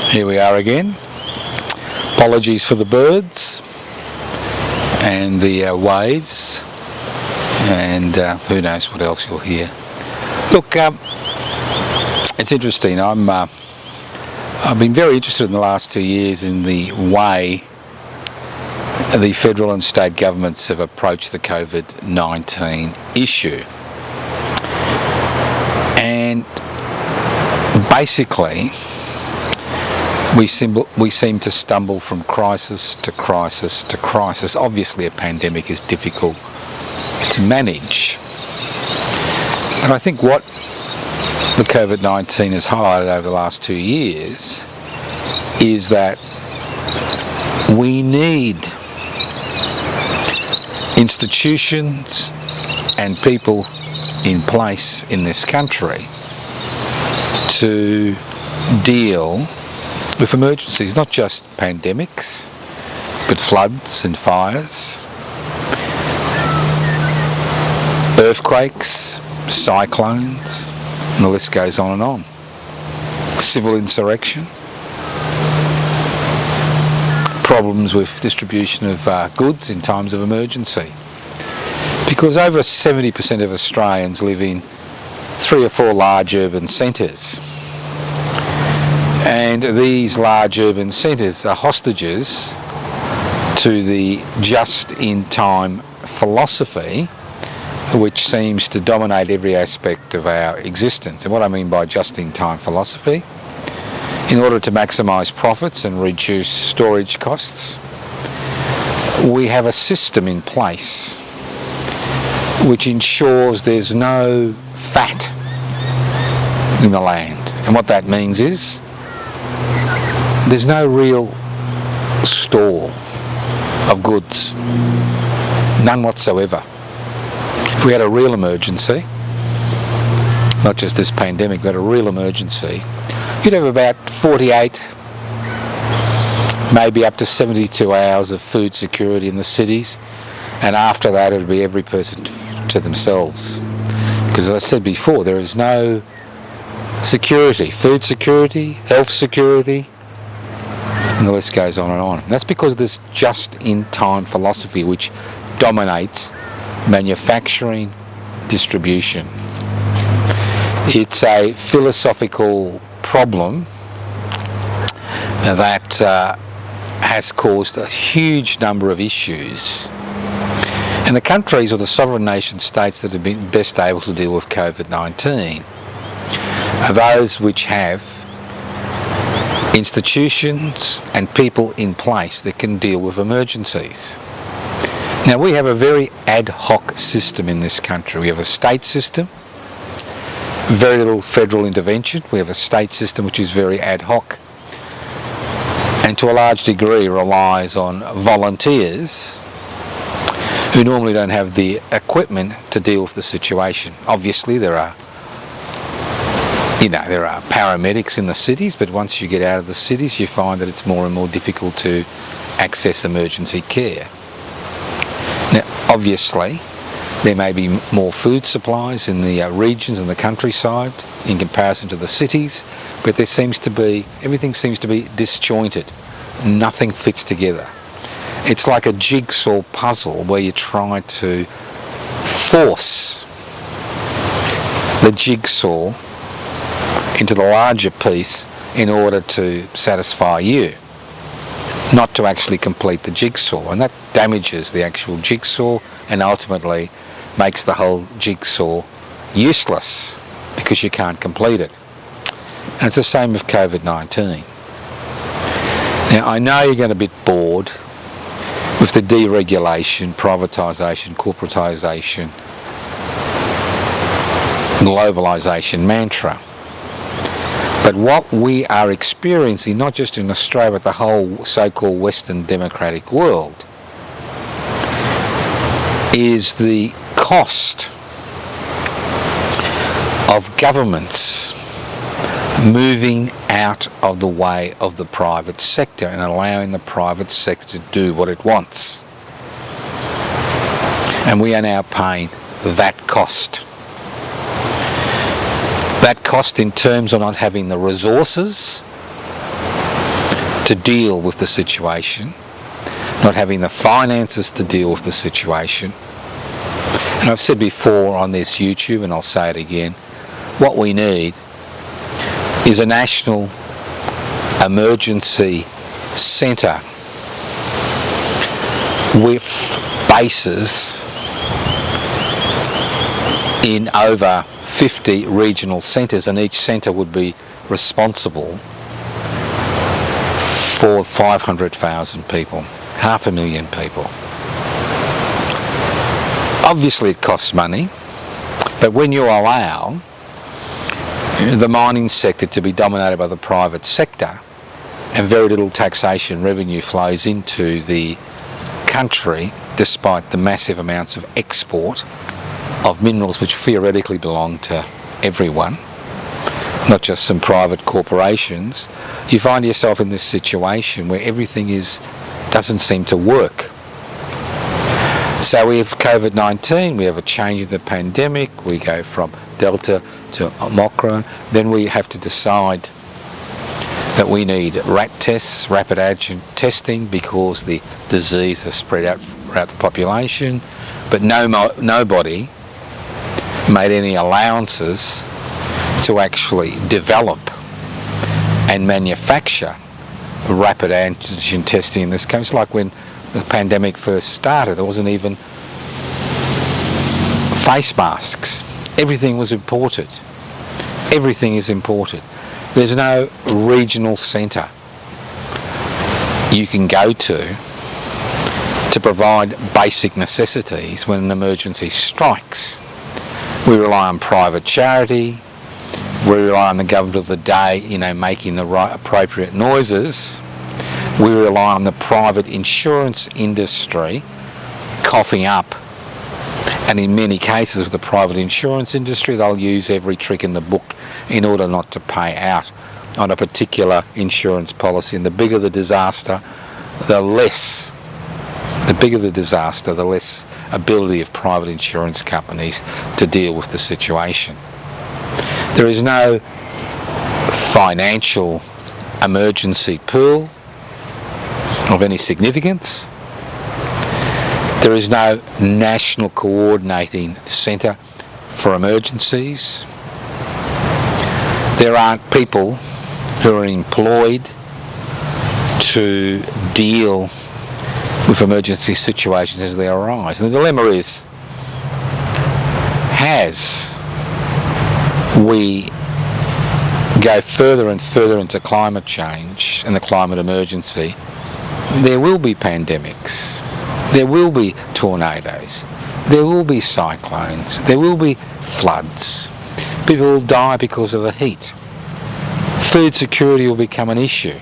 Here we are again. Apologies for the birds and the waves, and who knows what else you'll hear. Look, it's interesting. I've been very interested in the last 2 years in the way the federal and state governments have approached the COVID-19 issue. And basically, we seem to stumble from crisis to crisis to crisis. Obviously, a pandemic is difficult to manage. And I think what the COVID-19 has highlighted over the last 2 years is that we need institutions and people in place in this country to deal with emergencies, not just pandemics, but floods and fires, earthquakes, cyclones, and the list goes on and on. Civil insurrection, problems with distribution of goods in times of emergency. Because over 70% of Australians live in 3 or 4 large urban centres. And these large urban centres are hostages to the just-in-time philosophy which seems to dominate every aspect of our existence. And what I mean by just-in-time philosophy, in order to maximise profits and reduce storage costs, we have a system in place which ensures there's no fat in the land. And what that means is there's no real store of goods, none whatsoever. If we had a real emergency, not just this pandemic, but a real emergency, you'd have about 48, maybe up to 72 hours of food security in the cities, and after that it would be every person to themselves. Because as I said before, there is no security, food security, health security, and the list goes on and on. And that's because of this just-in-time philosophy which dominates manufacturing, distribution. It's a philosophical problem that has caused a huge number of issues. And the countries or the sovereign nation states that have been best able to deal with COVID-19 are those which have institutions and people in place that can deal with emergencies. Now, we have a very ad hoc system in this country. We have a state system, very little federal intervention. We have a state system which is very ad hoc and to a large degree relies on volunteers who normally don't have the equipment to deal with the situation. Obviously, there are paramedics in the cities, but once you get out of the cities, you find that it's more and more difficult to access emergency care. Now, obviously, there may be more food supplies in the regions and the countryside in comparison to the cities, but everything seems to be disjointed. Nothing fits together. It's like a jigsaw puzzle where you try to force the jigsaw into the larger piece in order to satisfy you, not to actually complete the jigsaw. And that damages the actual jigsaw and ultimately makes the whole jigsaw useless because you can't complete it. And it's the same with COVID-19. Now, I know you're going to be bored with the deregulation, privatisation, corporatisation, globalisation mantra. But what we are experiencing, not just in Australia, but the whole so-called Western democratic world, is the cost of governments moving out of the way of the private sector and allowing the private sector to do what it wants. And we are now paying that cost. That cost in terms of not having the resources to deal with the situation, not having the finances to deal with the situation. And I've said before on this YouTube, and I'll say it again, what we need is a national emergency centre with bases in over 50 regional centres, and each centre would be responsible for 500,000 people, 500,000 people. Obviously it costs money, but when you allow the mining sector to be dominated by the private sector and very little taxation revenue flows into the country despite the massive amounts of export of minerals which theoretically belong to everyone, not just some private corporations, you find yourself in this situation where everything doesn't seem to work. So we have COVID-19, we have a change in the pandemic, we go from Delta to Omicron, then we have to decide that we need rat tests, rapid antigen testing, because the disease has spread out throughout the population, but nobody made any allowances to actually develop and manufacture rapid antigen testing in this case. Like when the pandemic first started, there wasn't even face masks. Everything was imported. Everything is imported. There's no regional centre you can go to provide basic necessities when an emergency strikes. We rely on private charity, we rely on the government of the day, making the right appropriate noises. We rely on the private insurance industry coughing up, and in many cases with the private insurance industry they'll use every trick in the book in order not to pay out on a particular insurance policy. And the bigger the disaster, the less ability of private insurance companies to deal with the situation. There is no financial emergency pool of any significance. There is no national coordinating centre for emergencies. There aren't people who are employed to deal with emergency situations as they arise. And the dilemma is, as we go further and further into climate change and the climate emergency, there will be pandemics, there will be tornadoes, there will be cyclones, there will be floods. People will die because of the heat. Food security will become an issue.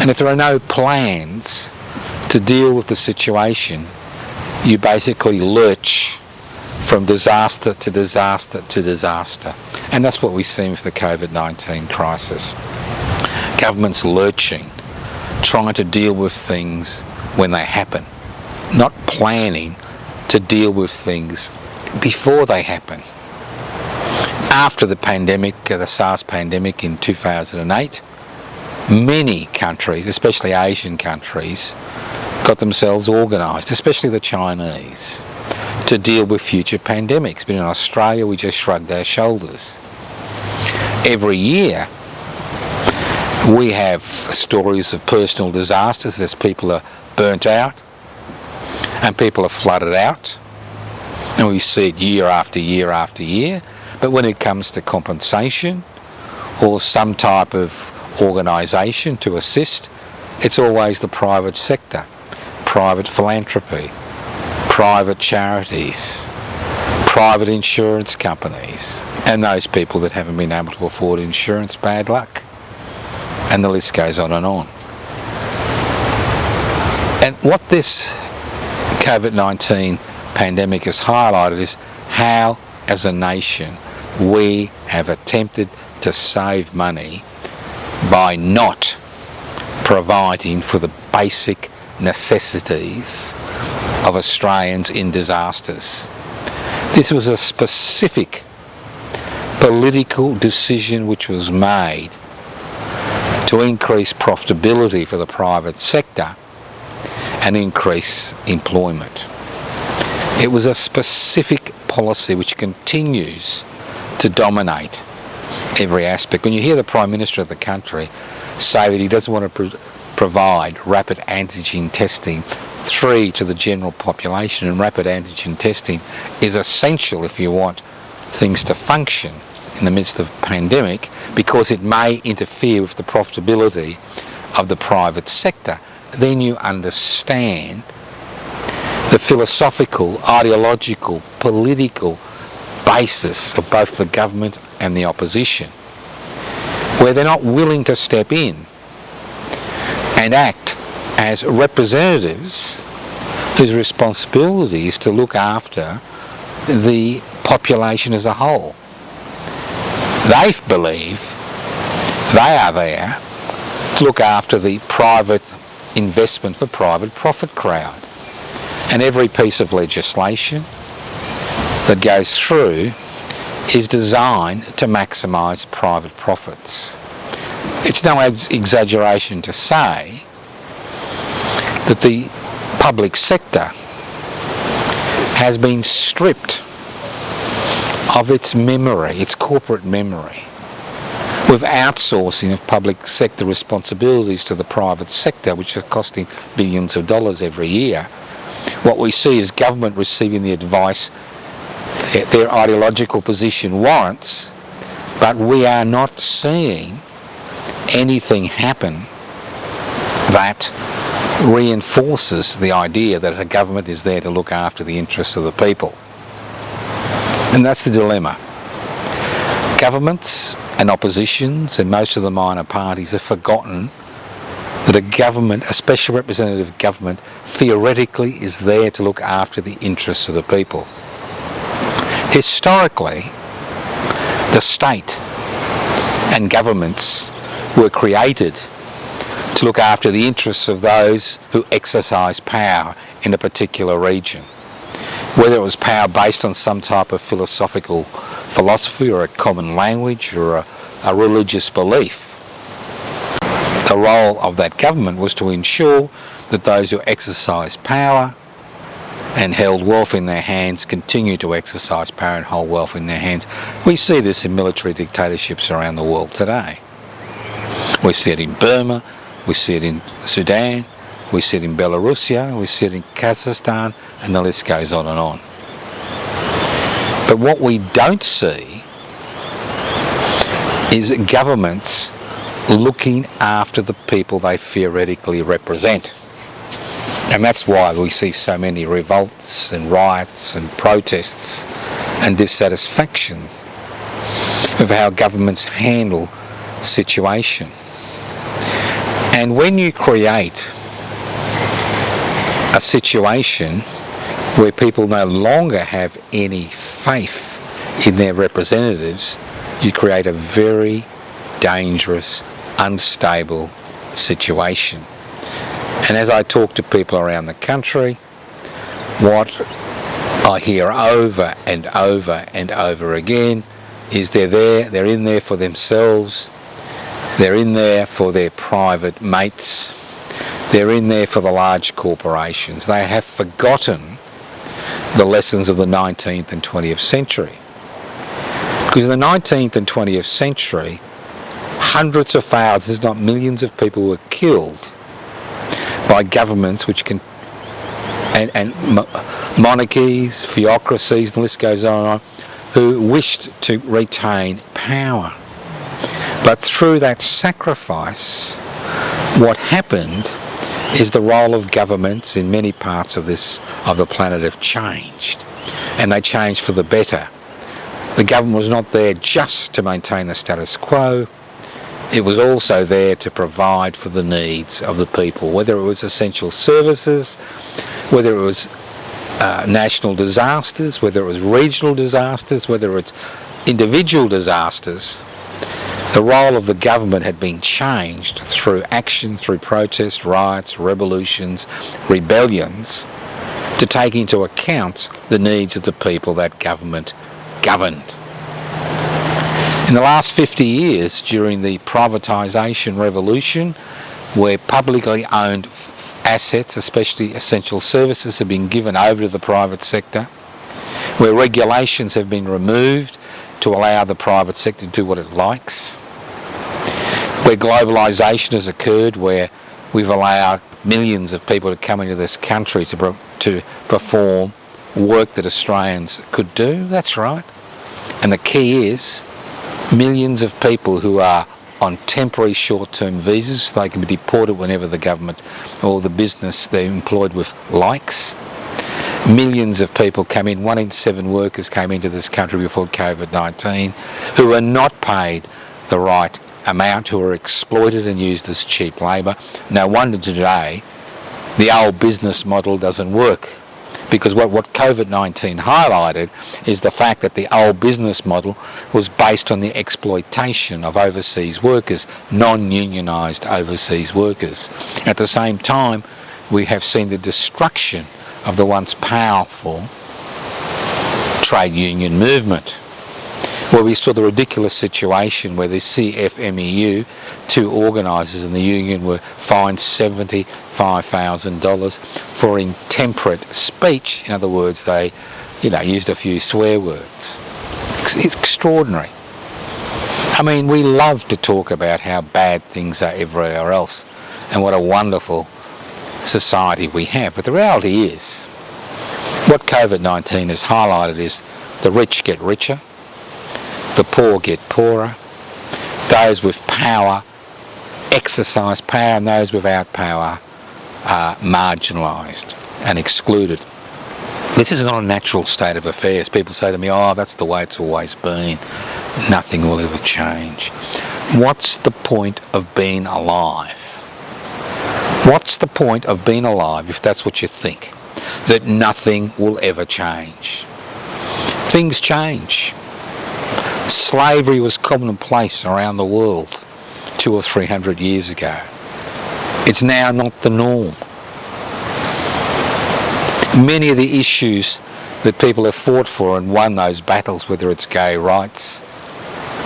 And if there are no plans to deal with the situation, you basically lurch from disaster to disaster to disaster. And that's what we've seen with the COVID-19 crisis. Governments lurching, trying to deal with things when they happen, not planning to deal with things before they happen. After the pandemic, the SARS pandemic in 2008, many countries, especially Asian countries, got themselves organised, especially the Chinese, to deal with future pandemics. But in Australia, we just shrugged our shoulders. Every year, we have stories of personal disasters as people are burnt out and people are flooded out, and we see it year after year after year. But when it comes to compensation or some type of organisation to assist, it's always the private sector, private philanthropy, private charities, private insurance companies, and those people that haven't been able to afford insurance, bad luck. And the list goes on and on. And what this COVID-19 pandemic has highlighted is how, as a nation, we have attempted to save money by not providing for the basic necessities of Australians in disasters. This was a specific political decision which was made to increase profitability for the private sector and increase employment. It was a specific policy which continues to dominate every aspect. When you hear the Prime Minister of the country say that he doesn't want to provide rapid antigen testing to the general population, and rapid antigen testing is essential if you want things to function in the midst of a pandemic, because it may interfere with the profitability of the private sector, then you understand the philosophical, ideological, political basis of both the government and the opposition, where they're not willing to step in and act as representatives whose responsibility is to look after the population as a whole. They believe they are there to look after the private investment for private profit crowd. And every piece of legislation that goes through is designed to maximise private profits. It's no exaggeration to say that the public sector has been stripped of its memory, its corporate memory, with outsourcing of public sector responsibilities to the private sector, which is costing billions of dollars every year. What we see is government receiving the advice their ideological position warrants, but we are not seeing anything happen that reinforces the idea that a government is there to look after the interests of the people. And that's the dilemma. Governments and oppositions and most of the minor parties have forgotten that a government, a special representative government, theoretically is there to look after the interests of the people. Historically, the state and governments were created to look after the interests of those who exercise power in a particular region, whether it was power based on some type of philosophy or a common language or a religious belief. The role of that government was to ensure that those who exercise power and held wealth in their hands continue to exercise power and hold wealth in their hands. We see this in military dictatorships around the world today. We see it in Burma, we see it in Sudan, we see it in Belarusia, we see it in Kazakhstan, and the list goes on and on. But what we don't see is governments looking after the people they theoretically represent. And that's why we see so many revolts and riots and protests and dissatisfaction with how governments handle the situation. And when you create a situation where people no longer have any faith in their representatives, you create a very dangerous, unstable situation. And as I talk to people around the country, what I hear over and over and over again is they're in there for themselves, they're in there for their private mates, they're in there for the large corporations. They have forgotten the lessons of the 19th and 20th century. Because in the 19th and 20th century, hundreds of thousands, not millions of people were killed by governments which can, and monarchies, theocracies, and the list goes on and on, who wished to retain power. But through that sacrifice, what happened is the role of governments in many parts of the planet have changed, and they changed for the better. The government was not there just to maintain the status quo. It was also there to provide for the needs of the people, whether it was essential services, whether it was national disasters, whether it was regional disasters, whether it's individual disasters. The role of the government had been changed through action, through protests, riots, revolutions, rebellions, to take into account the needs of the people that government governed. In the last 50 years, during the privatisation revolution, where publicly owned assets, especially essential services, have been given over to the private sector, where regulations have been removed to allow the private sector to do what it likes, where globalisation has occurred, where we've allowed millions of people to come into this country to perform work that Australians could do. That's right. And the key is millions of people who are on temporary short-term visas. They can be deported whenever the government or the business they're employed with likes. Millions of people come in, 1 in 7 workers came into this country before COVID-19, who are not paid the right amount, who are exploited and used as cheap labour. No wonder today the old business model doesn't work, because what COVID-19 highlighted is the fact that the old business model was based on the exploitation of overseas workers, non-unionised overseas workers. At the same time, we have seen the destruction of the once powerful trade union movement, where we saw the ridiculous situation where the CFMEU, 2 organisers in the union, were fined $75,000 for intemperate speech. In other words, they, used a few swear words. It's extraordinary. I mean, we love to talk about how bad things are everywhere else and what a wonderful society we have, but the reality is, what COVID-19 has highlighted is the rich get richer, the poor get poorer, those with power exercise power, and those without power are marginalised and excluded. This is not a natural state of affairs. People say to me, oh, that's the way it's always been. Nothing will ever change. What's the point of being alive? What's the point of being alive if that's what you think? That nothing will ever change. Things change. Slavery was commonplace around the world 200 or 300 years ago. It's now not the norm. Many of the issues that people have fought for and won those battles, whether it's gay rights,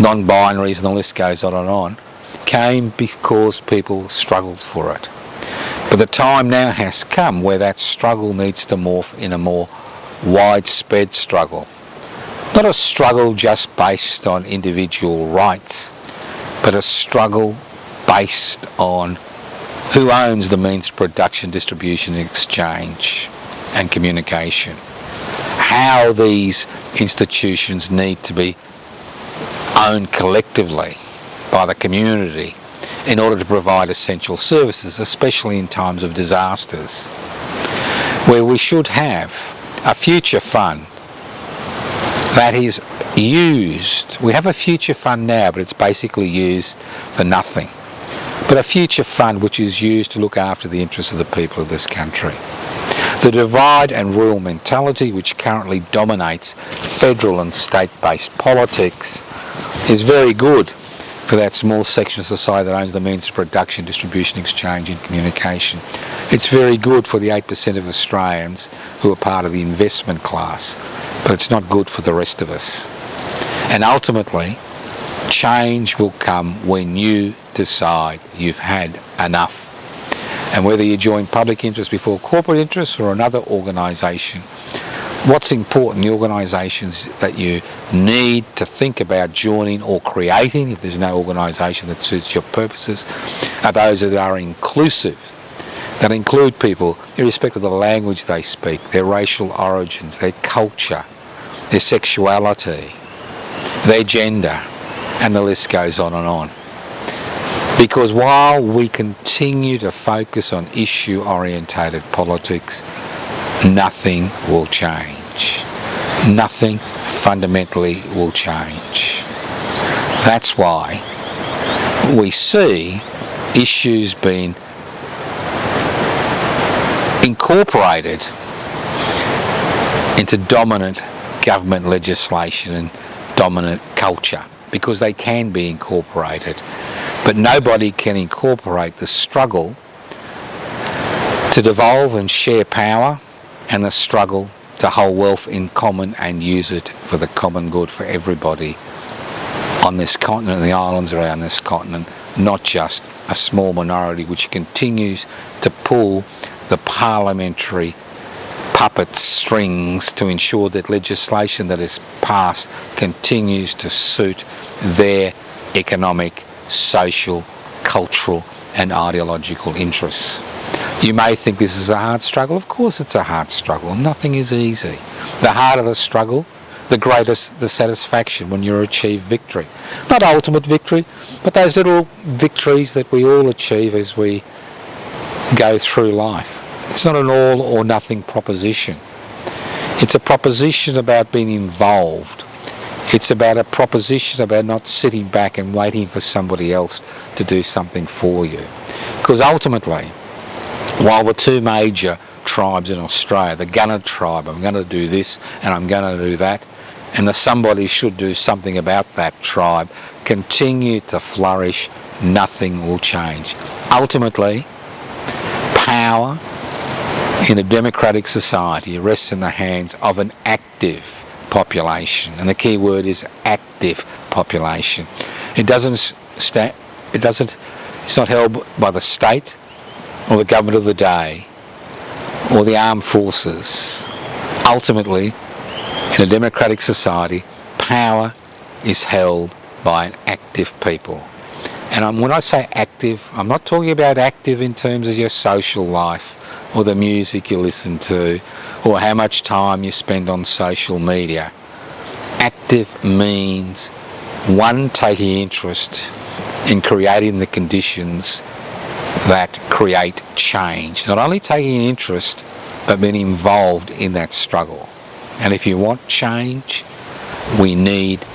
non-binaries, and the list goes on, came because people struggled for it. But the time now has come where that struggle needs to morph in a more widespread struggle. Not a struggle just based on individual rights, but a struggle based on who owns the means of production, distribution, exchange and communication. How these institutions need to be owned collectively by the community in order to provide essential services, especially in times of disasters, where we should have a future fund that is used. We have a future fund now, but it's basically used for nothing. But a future fund which is used to look after the interests of the people of this country. The divide and rule mentality which currently dominates federal and state-based politics is very good for that small section of society that owns the means of production, distribution, exchange and communication. It's very good for the 8% of Australians who are part of the investment class, but it's not good for the rest of us. And ultimately, change will come when you decide you've had enough. And whether you join public interest before corporate interest or another organisation, what's important, the organisations that you need to think about joining or creating, if there's no organisation that suits your purposes, are those that are inclusive, that include people irrespective of the language they speak, their racial origins, their culture, their sexuality, their gender, and the list goes on and on. Because while we continue to focus on issue-orientated politics, nothing will change. Nothing fundamentally will change. That's why we see issues being incorporated into dominant government legislation and dominant culture, because they can be incorporated. But nobody can incorporate the struggle to devolve and share power and the struggle to hold wealth in common and use it for the common good for everybody on this continent and the islands around this continent, not just a small minority which continues to pull the parliamentary puppet strings to ensure that legislation that is passed continues to suit their economic, social, cultural and ideological interests. You may think this is a hard struggle. Of course it's a hard struggle. Nothing is easy. The harder the struggle, the greater the satisfaction when you achieve victory. Not ultimate victory, but those little victories that we all achieve as we go through life. It's not an all or nothing proposition. It's a proposition about being involved. It's about a proposition about not sitting back and waiting for somebody else to do something for you. Because ultimately, while the two major tribes in Australia, the Gunner tribe, I'm going to do this and I'm going to do that, and the somebody should do something about that tribe, continue to flourish, nothing will change. Ultimately, power in a democratic society rests in the hands of an active population, and the key word is active population. It's not held by the state or the government of the day or the armed forces. Ultimately, in a democratic society, power is held by an active people. And when I say active, I'm not talking about active in terms of your social life or the music you listen to or how much time you spend on social media. Active means one, taking interest in creating the conditions that create change. Not only taking an interest, but being involved in that struggle. And if you want change, we need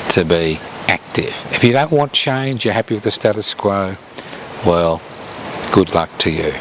to be active. If you don't want change, you're happy with the status quo, well, good luck to you.